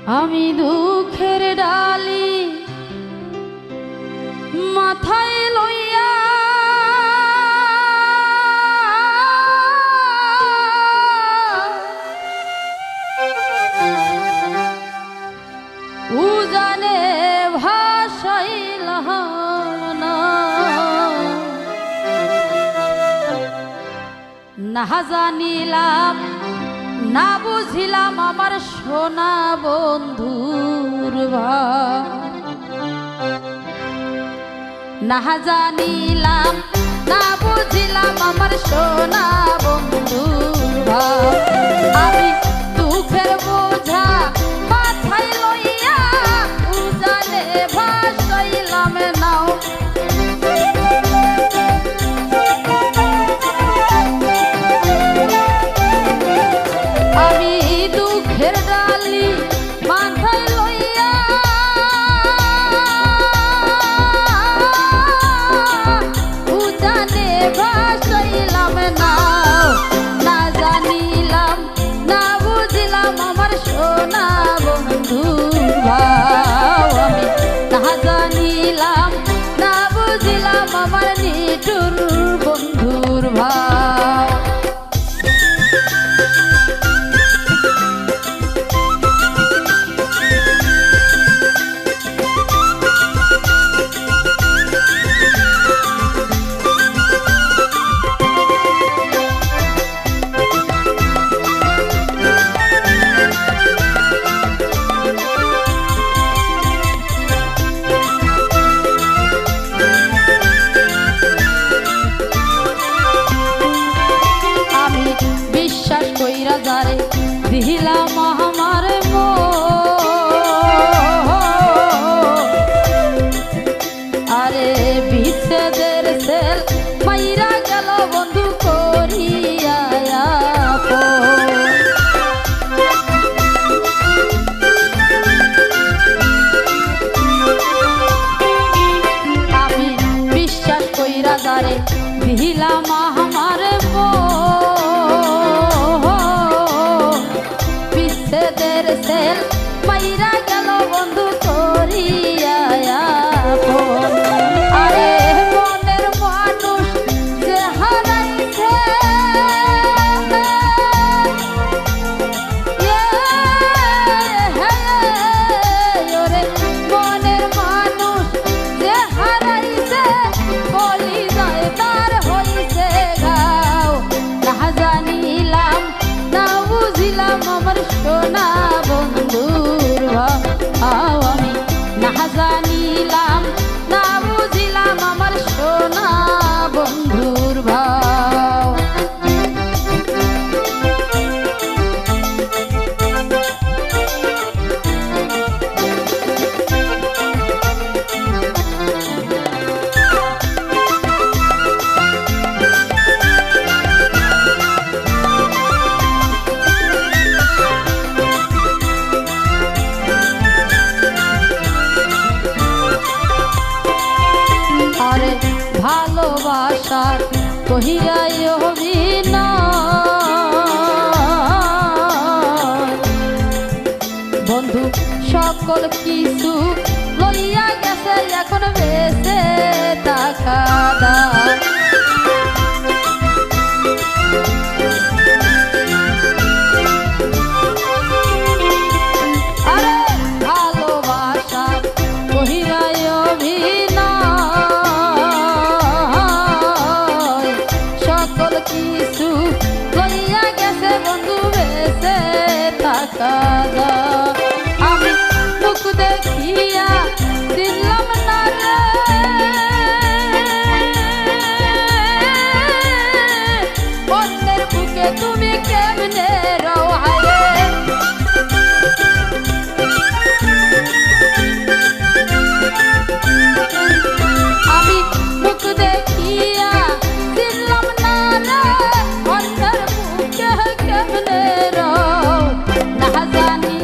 আমি দুঃখের ডালি মাথায় লইয়া উজানে ভাসাইলাম না জানিলাম না বুঝিলাম আমার সোনা বন্ধুর না জানিলাম না বুঝিলাম আমার সোনা বন্ধুর আমি দুঃখের বোঝা মাথায় লইয়া উজানে ভাসাইলাম নাও আমি দুঃখের ডালি মাথায় লইয়া উজানে ভাসাইলাম নাও না জানিলাম না বুঝিলাম আমার সোনা বন্ধুর ভাও আমি না জানিলাম না বুঝিলাম আমার নিঠুর বন্ধুর ভাও যারে দিলাম আমার আরে বিচ্ছেদের সেল মাইরা গেল বন্ধু করিয়া আমি বিশ্বাস কইরা যারে দিলাম আমার সেল মাইরা গেল বন্ধু করিয়া আরে মনের মানুষ যে হারাইছে ওরে মনের মানুষ যে হারাইছে বলি যায় তার হইছে গাও না জানিলাম না বুঝিলাম আমার সোনা বন্ধুর ভাও আমি না জানিলাম না বুঝিলাম আমার সোনা বন্ধুর ভাও ভালোবাসার কহিরাই অভিনয় বন্ধু সকল কিছু লইয়া গেছে এখন বেঁচে টাকা দাও আরে ভালোবাসার কহিরাই কিছু লইয়া গেছে বন্ধু বেঁচে টাকা আমি মুখ দেখিয়া দিলাম না রে অন্যের বুকে তুমি কেমনে রওয়ারে আমি মুখ দেখিয়া দিলাম না রে অন্যের বুকে কেমনে রও না জানি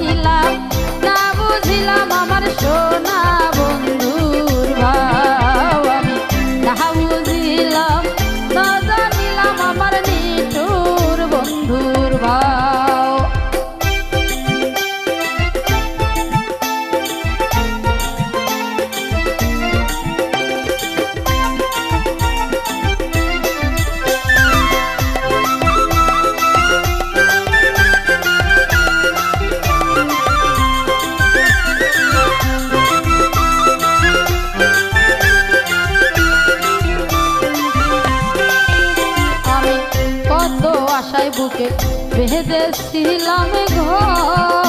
বেঁধেছিলাম ঘর,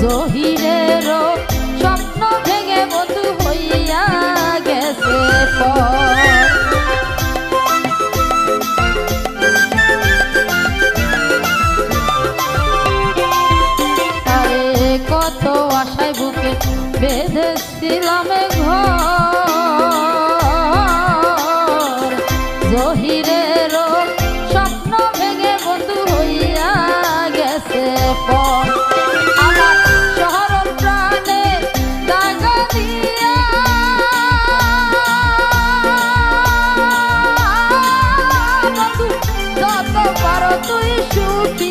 জহিরেরও স্বপ্ন ভেঙে বন্ধু হইয়া গেছে পর। আরে কত আশায় বুকে বেঁধেছিলাম ঘর, জহিরেরও স্বপ্ন ভেঙে বন্ধু হইয়া গেছে পর। আমার শহর প্রাণে দাগা দিয়া বন্ধু যত পারো তুই সুখী